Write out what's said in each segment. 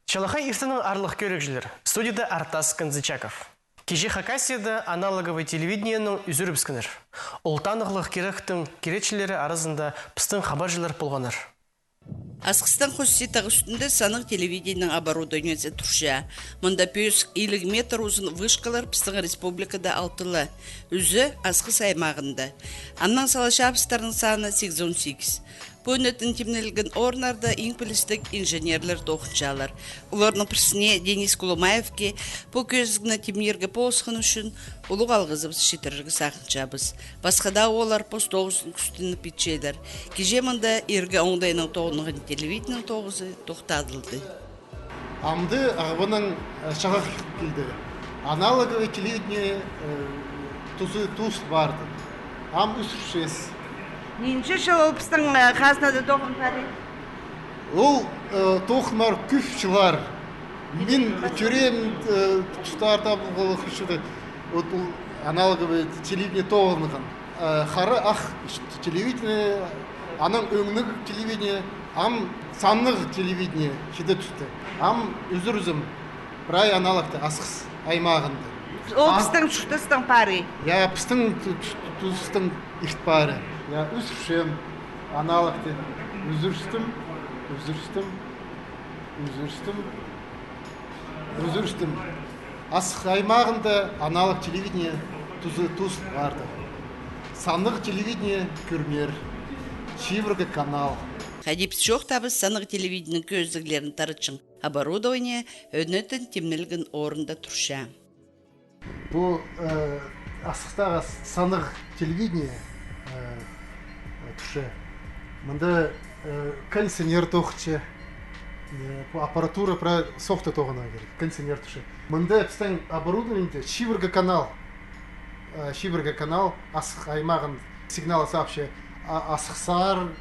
Чалахай Ифтаның арлық көрікжілер. Студияда Артас Канзычаков. Кежі Хакасияда аналоговый телевидениенің үзіріпскінір. Ұлтанығылық керектің керечілері арасында пыстың хабаржылар болғаныр. Асқыстан қоссетағы үстінде санық телевидениенің оборудованиясы тұрша. Мұнда 550 метр ұзын вышкалар пыстың республикада алтылы. Үзі Асқыс аймағында. Аннан салашы абыстарының саны 88. Пөнетін темнелген орнарда ең білістік инженерлер тоқыншалар. Олардың пірсіне Денис Кулумаевке по көзігіні темнерге посқын үшін ұлық алғызыбыз шетіргі сақыншабыз. Басқада олар пост 9-ын күстіні петчейлер. Кежемінде ергі оңдайының тоғынығын телевидінің тоғызы тоқтадылды. Амды ағыбының шағақ келді. Аналоговый телевидение туз барды. Ам үсіршес. Нинче жыл опыстың қазынады тоғын пәрі? Ол тоқынар күф жылар. Мен түрен тұстар табылғылы күшіді. Ол аналоговый телевидение тоғынығын. Қары ақ телевидение, аның өңнік телевидение, ам саннық телевидение шеді түсті. Ам үзір-үзім бірай аналогты асқыз аймағынды. Ол пыстың шықтыстың пәрі? Я пыстың тұстың ишт пәрі. Я үзіршем аналогты. Үзірштім. Асық аймағында аналог телевидение туз барды. Санық телевидение көрмер. Шивырғы канал. Хадипс жоқ табыз санық телевиденің көздіглерін тарычын. Оборудование өнетін темнелген орында тұрша. Бұл асықтағы санық телевидение тұшы. Мұнда кондиционер тоқытшы. Аппаратура про софты тоғына керек. Кондиционер тұшы. Мұнда біздің оборудованиеде шивырғы канал. Шивырғы канал асық аймағын сигналы сапшы. Асықсар,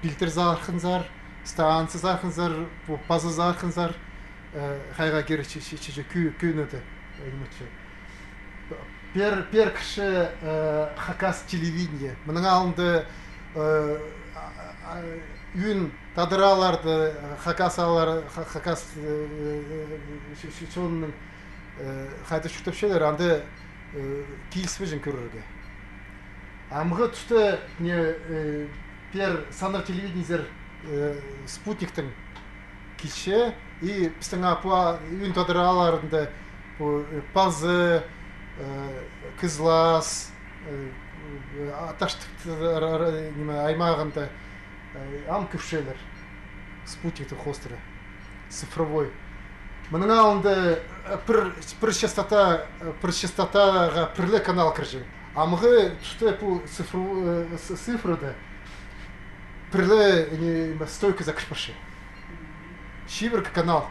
фильтр зарқынзар, станция зарқынзар, база зарқынзар, қайға керек күйінеді. Пер кіші Хакас телевидение. Мұның алынды үйін тадыраларды, Хакас шоуының қайты шүктіпшелер, анды кейіспежін көрірге. Амғы түсті пер санық телевидениезер спутниктің кеше, и біздің үйін тадыраларында пазы, кызлас, аташтық аймағында ам көпшелер, спутниктің хостері, цифровой. Мұның алынды бір частотаға пірлі канал кіржен. Амғы түсті бұл цифрыды пірлі стойка закрыпашы. Шивырғы канал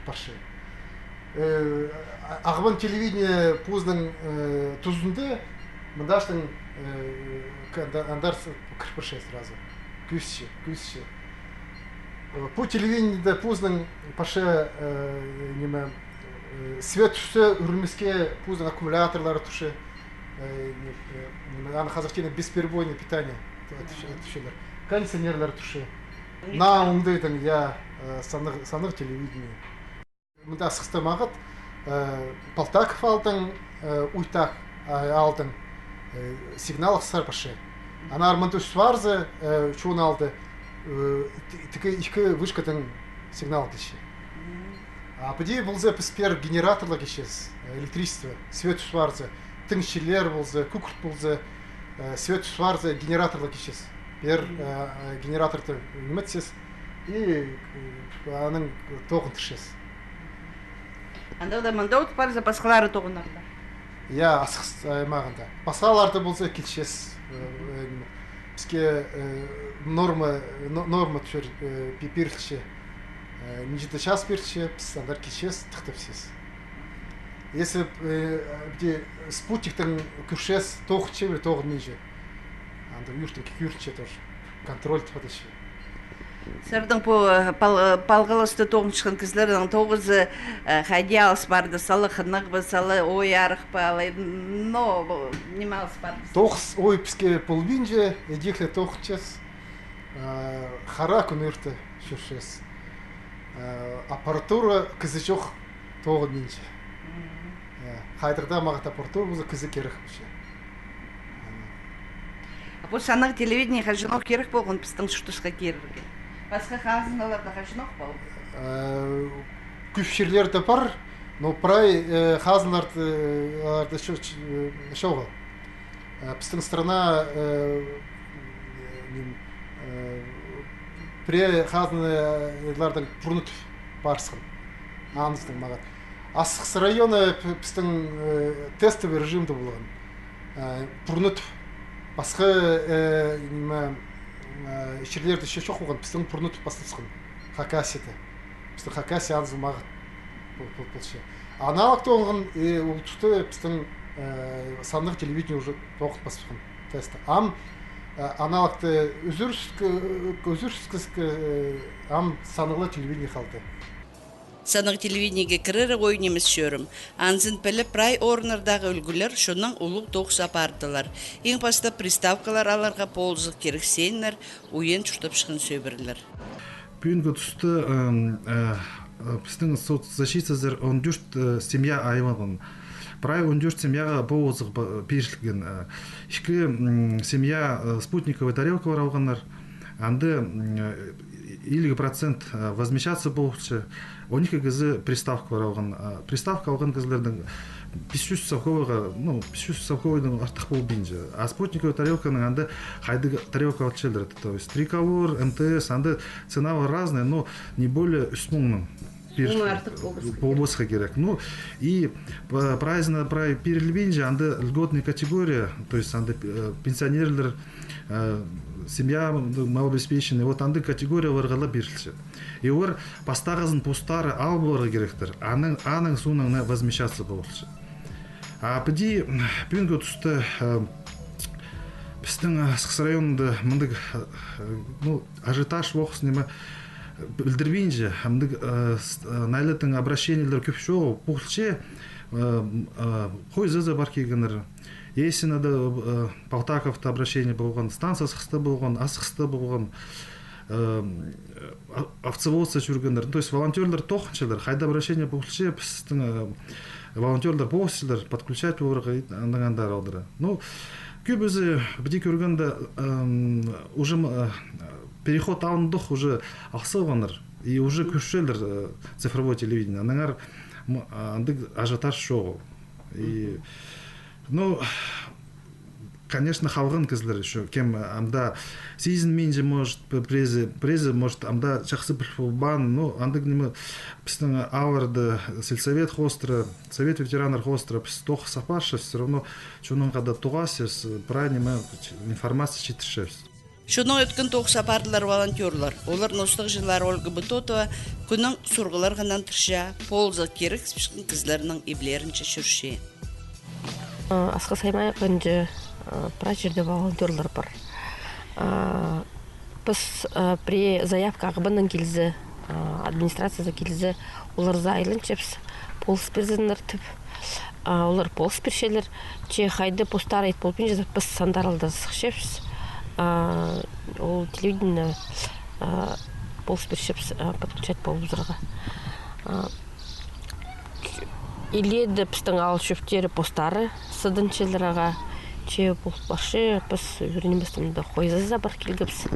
паршы. Ағыбын телевидение пұздың тұзынды, мұндаштың андар кірпірше сразу. Күсші. По телевидениеде пұздың пашы свет түсі үрмеске пұздың аккумуляторлары тұшы. Аны қазақтені бесперебойный питание түшелер. Кондиционерлер тұшы. На ұмдыйдың, санық телевидение. Мұнда асықсты мағыт, Палтаков алдың, Уйтак алдың, сигнал ақсар башы. Ана арманды үсварзы, чуын алды, екі вышкатын сигнал кеші. Бұде бұлзы піспер генераторлы кешес, электричество, свет үсварзы, тың шелер бұлзы, күкірт бұлзы, свет үсварзы, генераторлы кешес. Бер генераторды үмітсіз, и аның тоғын түшес. Андағда мұнда өтіп барыза басқалары тоғынарда? Я асықс аймағында. Басқаларды болса кетшес. Бізге норма түшер перілші. Нежеті час перілші, біз андар кетшес, тұқтыпсыз. Если спутниктің күршес тоғытшы, бір тоғын менже. Анда үйіртің күйіртші тоже. Контроль тұқыдышы. Сәрдің палғылысты тоғын шықын кізлердің тоғызы қайде алыс барды, салы қынық бы, салы ой арық ба, но нема алыс барды? Тоғыз ой піске полвинже, едекле тоғытшес, қара күн үрті жүршес. аппаратура кізі жоқ тоғын менше. Қайдырда мағат аппаратура бұзы кізі керек бұшы. Бұл санақ телевидение қажынық керек болған пістің шүртісқа керірге. Басқа қазыналарда қажынық бол? Күпшерлерді бар, но прай қазыналарды шоғы. Пістің страна пре қазыналардың пұрнут барсың. Аңыздың мағат. Асықсы районы пістің тестовый режимді болған. Пұрнут басқа ішерлерді шоқ болған. Пістің пұрнут бастысың. Хакасиді. Пістің Хакаси аңызы мағат. Аналог тоғын ұлтысты пістің сандық телевидение уже тоғыт баспын тесті. Аналогты өзірскі санылы телевидение қалды. Санық телевидениеге кірері ой неміз шөрім. Анзын пілі прай орынырдағы үлгілер шының ұлық тоқса апардылар. Ең баста приставкалар аларға ползық керексейінлер, ойын чүртіп шықын сөйбірлер. Бүгінгі тұсты біздің соцзащитсіздер 14 семья айымағын. Прай 14 семьяға боғызық першілген. Ішкі семья спутниковый тарелка бар алғандар. Анды 50% возмещаться болғычы. 12 кізі приставка бар алған. Приставка алған кізлердің 500 совковойдың артық бол бейінжі. А спутниковый тарелканың анды қайды тарелка алчелдір. То есть триколор, МТС, анды цена разная, но не более 3 полбосқа керек. Ну, и праздно перелебенже, анды льготная категория, то есть анды пенсионерлер, семья малообеспеченная, вот анды категория варғала берілші. И олар постағызын постары ал боларға керектір, аның суының возмещаться болшы. А біде бүгінгі тұсты біздің Асқыс районында мұндық ажитаж оқыс немі білдірбейінже, найлытың обращениялар көп шоу, бұқылше қой зызы бар кегінір. Есінады Полтаковта обращение болған, станция Асқыста болған, Асқыста болған, овцеводство жүргендер. То есть волонтерлер тоқыншылар, қайда обращение бұқылше, біздің волонтерлер болсылар, подключать болырға андағандар алдыры. Ну, көп өзі біде көргенде уже переход алындық уже ақсылғаныр. И уже көшшелер цифровой телевидение. Анаңар ажиотаж шоу. И, ну, конечно, халғын кізлер еще. Кем амда сезін менже может презе может амда жақсы бір фулбан. Ну, андық немі пістің ауырды сельсовет хостыры, совет ветеранар хостыры піс тоқ сапашы, все равно чуның қада туғасыз, правильно информация четіршевіз. Шуның өткен тоқса бардылар волонтерлар. Олар ностық жылар Ольга Бутотова күнің сұрғылар ғынан тұрша, ползы керек спешкін кізлерінің еблерінше жүрше. Асқыс аймай қынжы пра жерде волонтерлар бар. Біз при заявка ағыбының келізі, администрацияда келізі, олар зайлын чепс, полыс берзінлер түп. Олар полыс бершелер, че қайды постары ет болпен жазып, біз сандаралда сықшепс. Ол телевидение полыс бершепс подключать болып зырға. Иледі пістің ал шөптері постары сыдыншелеріға че болып башы, біз үйренеместімді қойзаза бар келгіпс.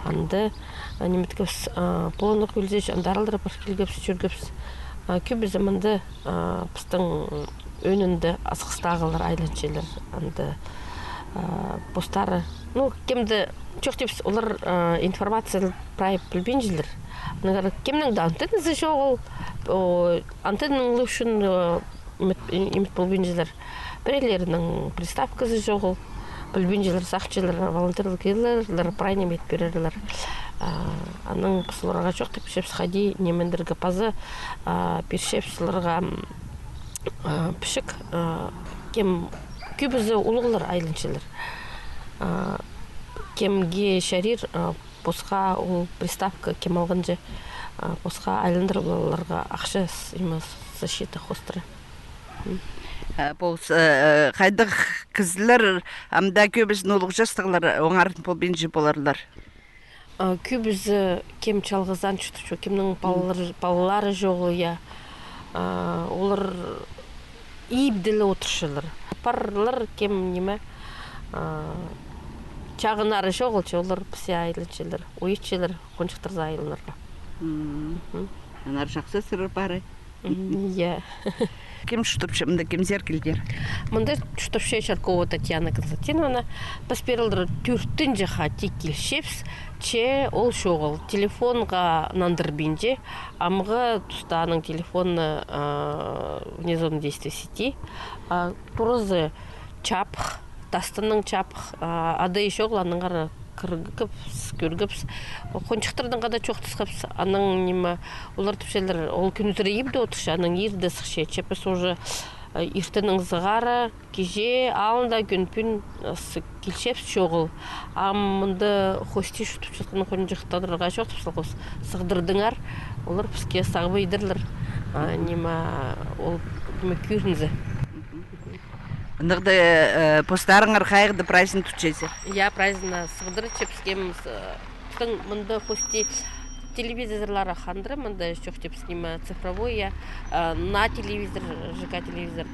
Анды неметкіпс полонық өлзе жандаралдыры бар келгіпс, жүргіпс. Көбі заманды пістің өнінді асқыстағылар айланшелер. Анды постары, ну, кемді жоқ депс, олар информация прай білбен жылдыр. Кемнің да антеннізі жоғыл, антенның үшін емет білбен жылдыр. Бірелерінің приставкасы жоғыл, білбен жылдыр, сақчылар, волонтерлік елдер, прай немет берерлер. Аның қысыларға жоқ деп шепс қади немендергі пазы першепсілерға пішік кем көбізі ұлығылар айлыншылар. Кемге шарир посқа ол приставка кем алғанжы посқа айлындырыларға ақша защита хостыры. Қайдық кізлер, амда көбізін олық жастығылар оңарын бол бенжі боларлар. Көбізі кем чалғызан чүтіші, кемнің балалары жоғы, я. Олар ибділі отыршылар. Парлар кем неме чағынары жоғылчы, олар пісе айлыншылар, ойытшылар, қоншықтыр зайлынарға. Анар жақсы сырыр бары. Иә. Кем шутупшы, мында кем зеркілдер? Мында шутупшы Шаркова Татьяна Константиновна паспиралдыр түрттін жақа текілшепс, че ол шоғыл. Телефонға нандырбинде, амғы тұстаның телефоны вне зоны действия сети. Турызы чапх, тастаның чапх, ады шоғыл аныңғары кыргыпс, көргіпс. Қоншықтырдың қада чоқтысқыпс, аның неме, олар түпшелер, ол күн үзірі ебді отыршы, аның ерді сықше, чепес уже ертінің зығары, кеже, алында күнпін келшепс шоғыл. Амынды хости шутыпшылқының қоншықтадырға жоқтыпсылғыз сығдырдыңар, олар піске сағыбы едірлер, неме, ол көрінзі. Нығды постарыңар қайғыды праздник түтчесі? Я праздник сығдыры чепскем, мында хости телевизорлары хандры, мында шоқ чепскем цифровой, я на телевизор, ЖК телевизор,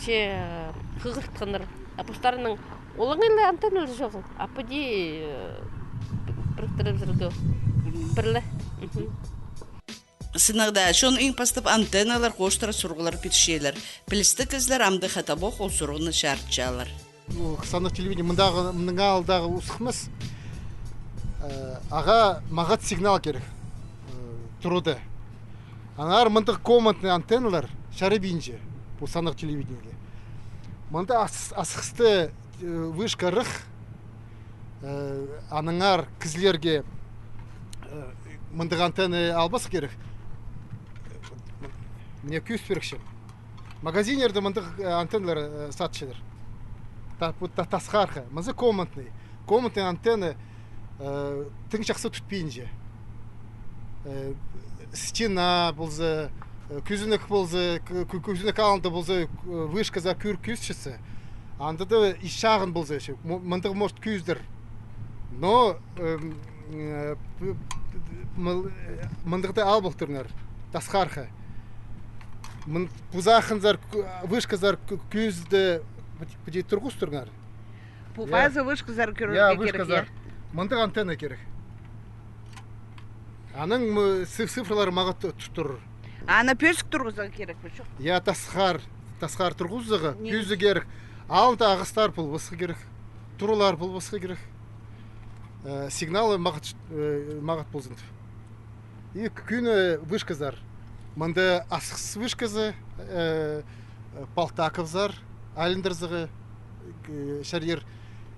че қығыртқаныр. Постарының олыңайлы антеннелі жоғыл, апыди біріктіріп жүрді, бірлі. Сынағда шон ең пастып антенналар қоштыра сұрғылар петшелер. Пілісті кізлер амды қатабоқ ол сұрғыны шартчалар. Сандық телевидение мұныңа алдағы ұсықмыз. Аға мағат сигнал керек тұруды. Анар мұндық комнатный антенналар шары бейінже бұл сандық телевидениеге. Мұнда асықсты вышка рық аныңар кізлерге мұндық антенны албасы керек. Мне күз берекшем. Магазинерді мұндық антенналар сатшылар. Тасқарқы. Мұнды комнатный. Комнатный антенны тың жақсы түтпейінже. Стена болзы, күзінік болзы, күзінік алынды болзы, вышқаза күр күзшісі. Андыды ишағын болзы. Мұндық может күздір. Но мұндықты ал болтырнар. Тасқарқы. Бұзақынзар, вышқазар күзді бұдей тұрғыз тұрнар. База вышқазар көрерге керек. Я, вышқазар. Мұндық антенна керек. Аның цифрлары маға тұр. Ана пөсік тұрғызға керек бі жоқ? Я тасқар тұрғызығы, күзі керек. Алында ағыстар бұл бысқы керек. Тұрулар бұл бысқы керек. Сигналы мағат болзын. И күні вышқазар. Мұнда асықсыз вышқазы, палтаковзар, айлындырзығы, шарьер.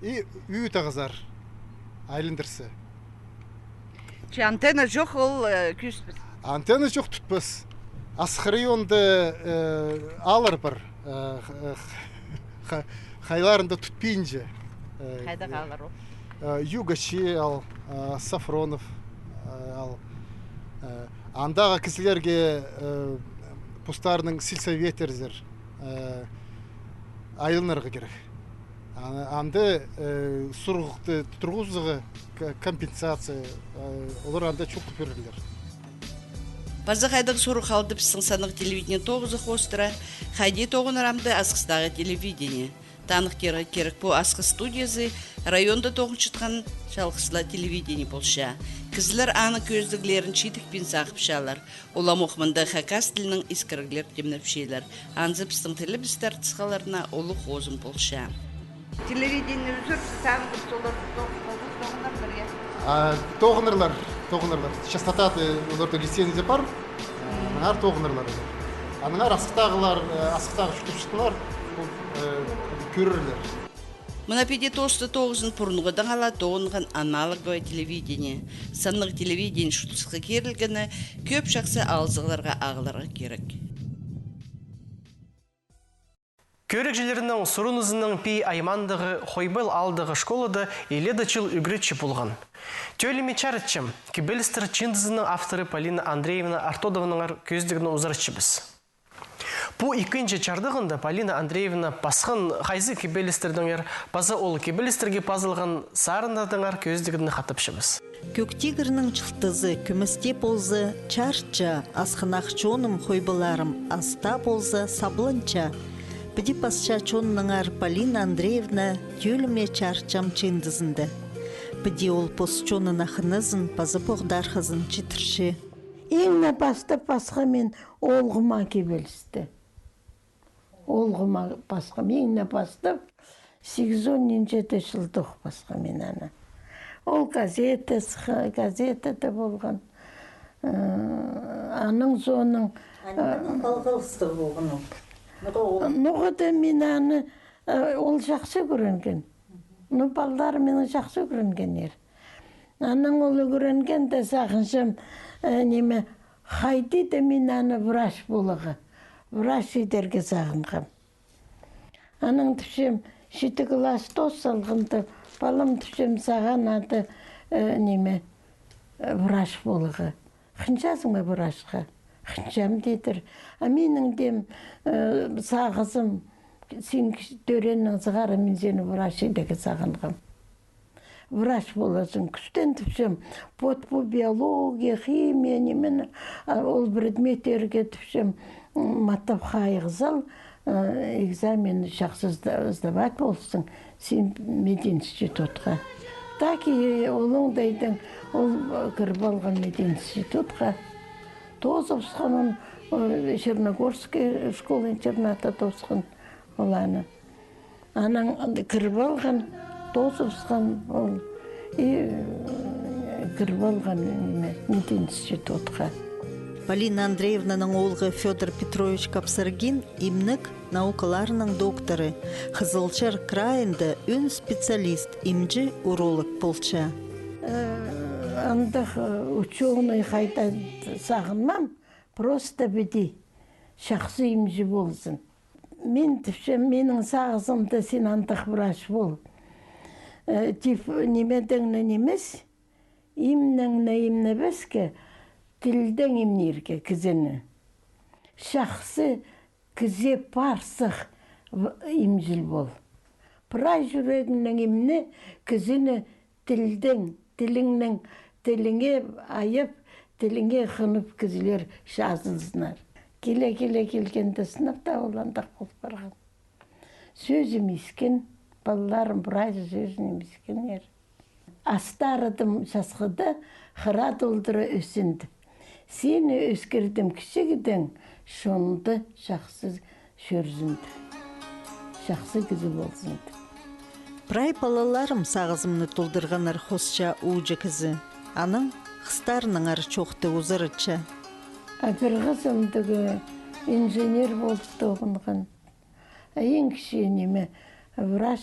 И үй тағызар, айлындырсы. Че антенна жоқ ол күспіз? Антенна жоқ түтпіз. Асық районды алыр бір. Қайларында түтпейінже. Қайда қалар ол? Югачи ал, Сафронов ал. Андағы кісілерге пұстарының сельсоветерзер айылнарға керек. Анды сұрғықты тұрғызығы компенсация, олар анда çok көпірілер. Базы қайдың сұры қалды пістің санық телевидение тоғызы қостыра, қайде тоғын арамды асқыстағы телевидение. Танық керек бұл асқы студиясы районда тоғын шытқан жалғысыла телевидение болша. Кізілер аны көздіглерін читікпен сақыпшалар. Ола мұқмында хакас тілінің искіргілер демнепшелер. Анзы пістің тілі бістер тысқаларына олы қозым болша. Телевидение үзір, сағын солар Тоғынырлар. Частотаты оларды лицензия бар, аңар тоғынырлар. Аныңар асықтағы шүтіпшітілер көрірлер. Мұнапеде тосты тоғызын пұрынғыдан ала тоғынған аналоговое телевидение. Санлық телевидение шутысқы керілгіні көп жақсы алзығыларға ағыларға керек. Көрекжелерінің сұрынызының пей аймандығы хойбыл алдығы школады еледі чыл үгретші болған. Төліме чарытчым, кебелістір чиндызының авторы Полина Андреевна Артодованың көздігінің ұзарытшы біз. Пу икінчі чардығында Полина Андреевна пасқын хайзы кебелестердіңер, пазы ол кебелестерге пазылған сарындадыңар көздігіні қатыпшымыз. Көк тигрнің чылтызы күмісте болзы, чарча, асқынақ чоным хойбыларым, аста болзы саблынча. Біді пасча чонныңар Полина Андреевна тюліме чарчам чиндызынды. Біді ол пос чонын ақынызын, пазы поғдархызын читірші. Еңі бастап басқа мен олғыма кебелісті. Олғыма басқа еңі бастап 8-10 жылдық басқа мен ана. Ол газетада болған. Аның соның... Балғалысты болған ол. Ноғыда мен аны ол жақсы көрінген. Балдар мені жақсы көрінген ер. Аның олы көрінген де сағыншым неме қайды да мен аны врач болығы. Врач едерге сағынғам. Аның түшем шеті класс тос салғынды. Балым түшем саған ады неме врач болығы. Қыншасың ба врачқа? Қыншам дейдір. Менің дем сағызым, сен төреннің зығары мен сені врач едеге сағынғам. Врач боласың. Күстен түпшем, потпу биология, химия, немен, ол предметтерге түпшем маттап қайғызал, экзамен жақсы сдавать болсың, сен мединститутқа. Так и олыңдайдың, ол кіріп алған мединститутқа. Тозовсканын, Черногорский школа-интерната тозған оланы. Анан кіріп алған, Тозовскан ол, кіріп алған мединститутқа. Полина Андреевнаның олғы Федор Петрович Капсаргин имнік наукаларының докторы, Қызылчар крайында үн специалист, имджі уролог болча. Андық ученый қайта сағынмам, просто біді, шақсы имджі болсын. Мен түпшем, менің сағызымды сен андық врач бол. Немедіңні немес, имніңні имні бәске, тілдің имнерге кізіні. Шақсы кізе парсық имжіл бол. Пырай жүрегінің имні кізіні тіліңнің тіліңе айып, тіліңе қынып кізілер жазылсынар. Келе-келе келгенде сыныпта оландақ болып барған. Сөзім ескен, балаларым бұрайды сөзін емескен ер. Астарыдым жасқыды, қыра долдыры өсінді. Сені өскердім кішігідің, шонды жақсы шөрзінді. Жақсы күзі болсынды. Прай балаларым сағызымны толдырғанар қосша ұжы кізі. Аның қыстарының ар чоқты ұзырыча. Бір қызымдығы инженер болып тоғынған. Ең кіші неме врач.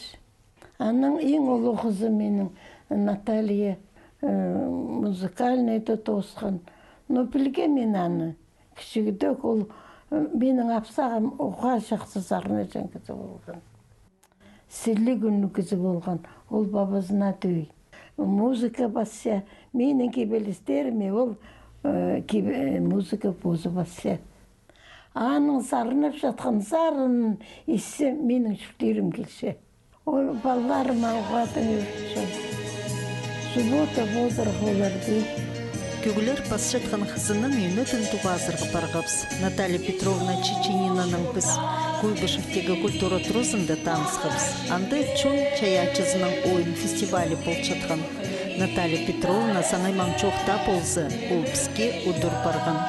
Аның ең ұлы қызы менің Наталья музыкальныйды тосқан. Но білген мен аны. Кішігідік ол менің апсағым оға жақсы сағына жан кізі болған. Сілі күнні кізі болған. Ол бабасына төй. Музыка басса, менің кебелестеріме ол музыка позы басса. Аның сарынып жатқан сарын есі менің шүктерім келсе. Ол балаларым ауғатын өртші. Суббота болдырғы олар дейді. Көгілер пас жатқан қызының үйіні түнтуға азырғы барғапс. Наталья Петровна Чеченинаның біз Куйбышевтегі культура тұрызында танысқапс. Анды чон чаячызының ойын фестивалі бол жатқан. Наталья Петровна саңайман чоқта болзы, ол бізге ұдыр барған.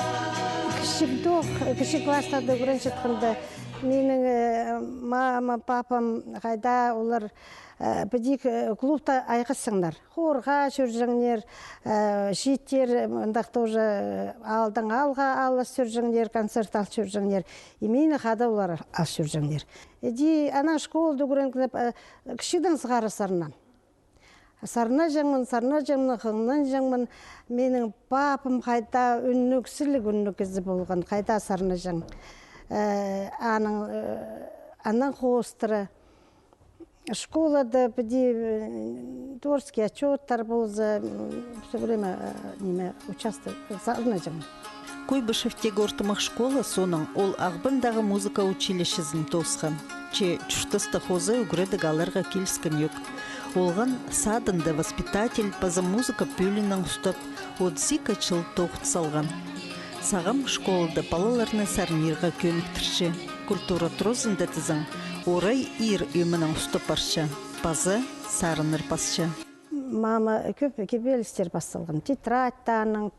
Кіші кластарды көрін жатқанда менің мама, папам қайда олар бідік клубта айқысыңдар. Хорға жүржіңдер, життер, мұндақ тоже алдың алға алыс жүржіңдер, концерт ал жүржіңдер. Мені қада олар ал жүржіңдер. Ана школды көрін кішіден сығары сарынан. Сарына жаңмын, қыңнан жаңмын. Менің папым қайта үнніксілік үннікізі болған, қайта сарына жаң. Анан қостыры. Школада біде дворский отчеттар болзы, все время участвую, сарына жаңмын. Куйбышевтегі ортымақ школа соның ол Ағбындағы музыка училищесін тосқан. Че чүштісті хозы үгіреді галарға келскен yok. Олған садынды воспитатель пазы музыка пөлінің ұстап, 32 жыл тоғыт салған. Сағам школды балаларына сарнирға көміктірші. Культура трозында тізің, орай ир өмінің ұстап баршы. Пазы сарыныр басшы. Мама көп кебелістер басталған. Тетрадтаның,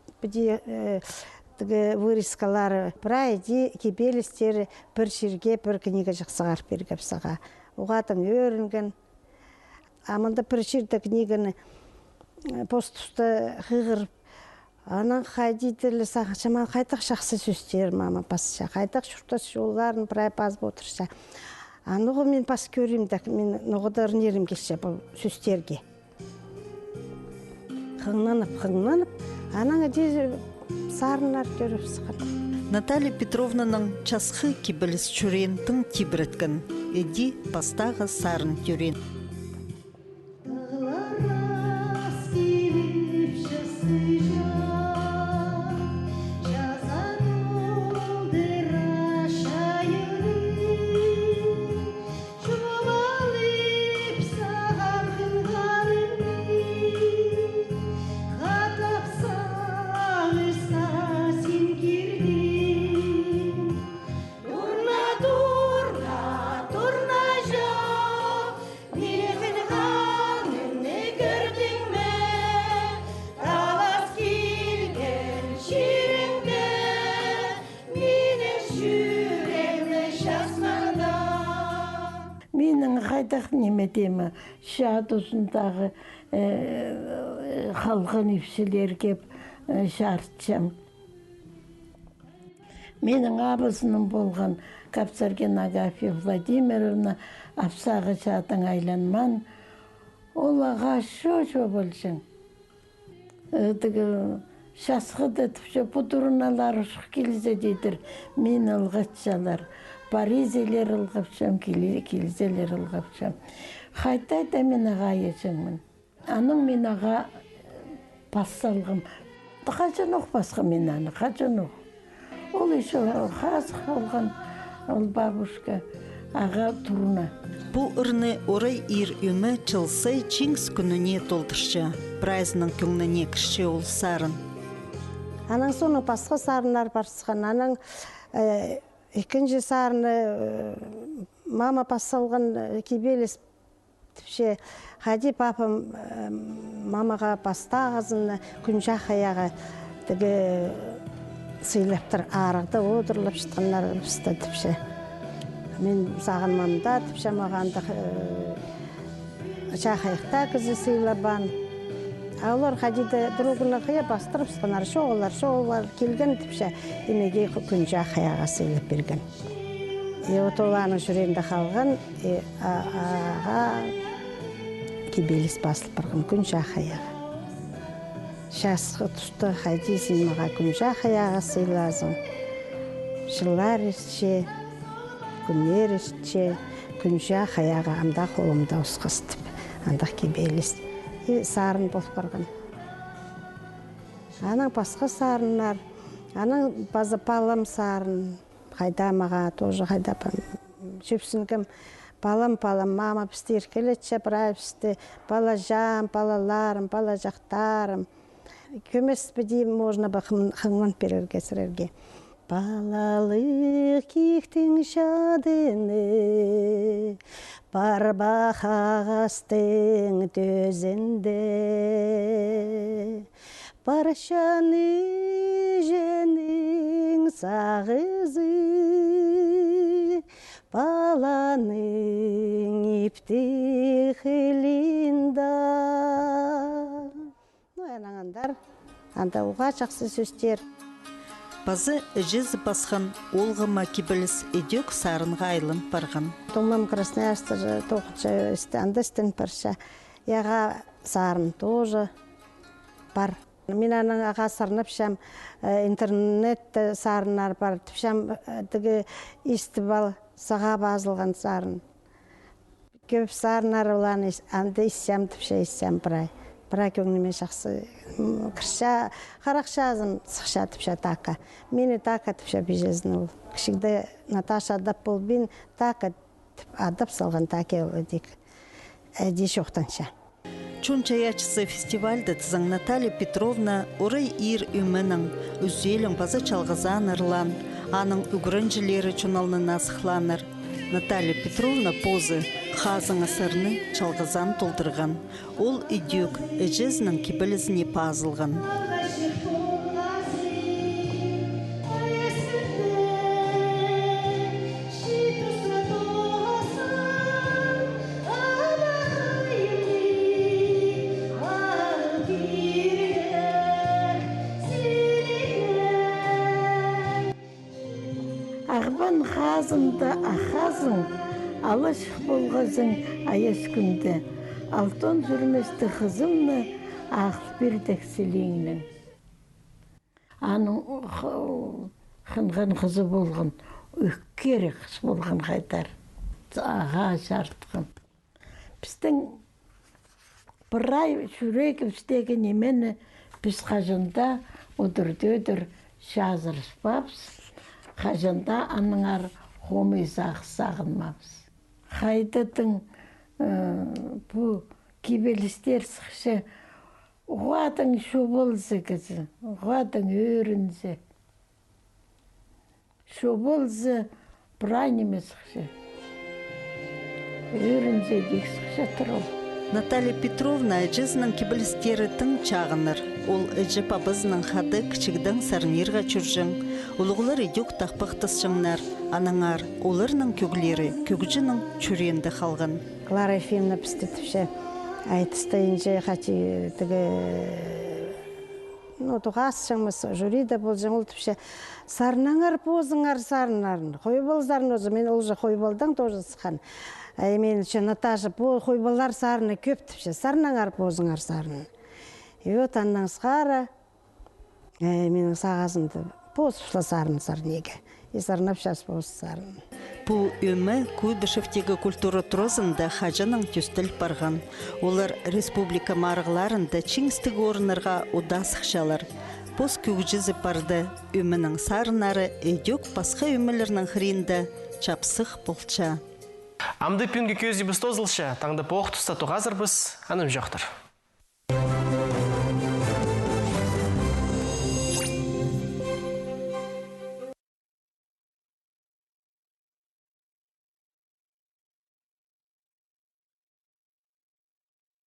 вырискалары, бірайди кебелістері бір жерге бір книга жақсығар бергіп саға. Оғатын өрінген. Аманда бір жерді книганы постусты қығырып. Анан қайдиділі сағышаман қайтақ жақсы сөздер мама басыша. Қайтақ шұртас жолларын бірай базып отырша. Анығы мен бас көреймді, мен нұғыдар нерім келші бұл сөздерге. Қыңнанып, анаң әде сарынар көріп сықыр. Наталья Петровнаның часқы кебіліс чүрен тың тибіреткен. Эди пастағы сарын түрен. Менің қайдақ неметемі шадысындағы қалған епшілер кеп шартшам. Менің абысының болған Капсарген Агафья Владимировна апсағы шатың айланман. Олаға шо болшың. Шасқыды түпше бұдырыналар ұшық келзе дейдір. Мен ұлғатшалар. Паризелер ұлғапшам, келзелер ұлғапшам. Қайтайда мен аға ешіңмін. Аның мен аға пассалғым. Қачын оқ басқа мен аны, қачын оқ. Ол еші қасық олған ол бабушка аға тұрына. Бұл ұрны орай ир өмі чылсай чингс күніне толдыршы. Прайзының күніне кіші ол сарын. Аның соны басқа сарынар барсыған. Аның екінші сарыны мама пассалған кебелес тіпше хади папам мамаға пастағызын күнжақ аяғы сыйлаптыр арықты отырылып шытқанлар ұпсты тіпше. Мен саған мамда тіпше мағанды жақ аяқта кізі сыйлабан. Олар хадиді другына қия бастырып сықанар, шоғылар келген тіпше демеге күнжақ аяға сыйлап берген. Отоланың жүрегінде қалған аға кебелес басылып барған күнжақ аяға. Шасқы тұсты хадисін маға күнжақ аяға сыйлазым. Жылар ішче, күнер ішче, күнжақ аяға амда қолымда ұсқыстып, андақ кебелес. Сарын болып барған. Аның басқа сарынлар, аның базы палым сарын, қайда маға, тоже қайда жүпсінгім, палым, мама пісті еркелетші, бірай пісті, бала жам, балаларым, бала жақтарым. Көмес бідей можна ба қыңман берерге сірерге. Балалық кектің жадыны, бар бақағастың төзінде, баршаны женің сағызы, баланың ипті қылында. Аңандар, анда уға жақсы сөздер. Базы жүз басқан олғыма кебіліс едек сарынға айлын барған. Томам Красноярстыр тоқытшы андыстын парша. Яға сарын тоже бар. Мен аның аға сарынып шам интернет сарынар бар. Түпшам исті бал саға базылған сарын. Көп сарынар олан анды иссям түпше иссям бірай. бірақ өңніме жақсы кірша, қарақшазын сықша тіпша тақа. Мені тақа тіпша бежезін ол. Кішігді Наташа адап бол, бен тақа адап салған таке өдек. Деш оқтанша. Чунчаячысы фестивальды тызың Наталья Петровна орай ир үмінің үзелің базы чалғызан ырлан, аның үгірінжілері чуналны насықланыр. Наталья Петровна позы қазың асырны чалғызан толдырған. Ол үйдек әжізінің кебілізіне пазылған. Ағбан қазымды ақазың, алыш болғазың аяс күнді, алтын жүрместі қызымны ақыл бердік селеңнің. Аның қынған қызы болған, өккері қыз болған қайтар, аға жартқын. Біздің бір ай жүрек істегі немені біз қажында өдір жазырыспапыз. Қажында аныңар қомызақ сағынмамыз. Қайдытың бұл кебелістер сықшы, ұғадың шобылзы кізі, ұғадың өрінзі. Шобылзы бұрайнеме сықшы. Өрінзі дек сықшы тұру. Наталья Петровна әжізінің кебілістері тың чағыныр. Ол әжі пабызының қады кішігдің сарнерға чүржің. Олығылар едек тақпық тысшыңнар. Анаңар, оларының көгілері көгжінің чүренді қалған. Клара Ефимовна пісті тіпше айтыстайыншы қачи түгі тұғас жаңмыз жюрида бол жаңыл тіпше сарнаңар позыңар сарнарын. Қойбалзарын өзі, мен олжы қойбалдан тоже сықан. Мен үшін Наташа қойбалар сарыны көп тіпше, сарнаңар позыңар сарыны. Өт аннан сқара, менің сағазымды позышла сарыны сарнеге. Сарнап шас поз сарыны. Бұл өмі Куйбышевтегі культура тұрозында қажының түстіл барған. Олар республика марғыларында чеңістік орынырға удас қшалар. Поз көгжізі барды өмінің сарынары әдек басқа өмілерінің хринді чапсық болча. Амды пүнгі көзі біз тозылша, таңды поқ тұста тұғазыр біз, аным жоқтыр.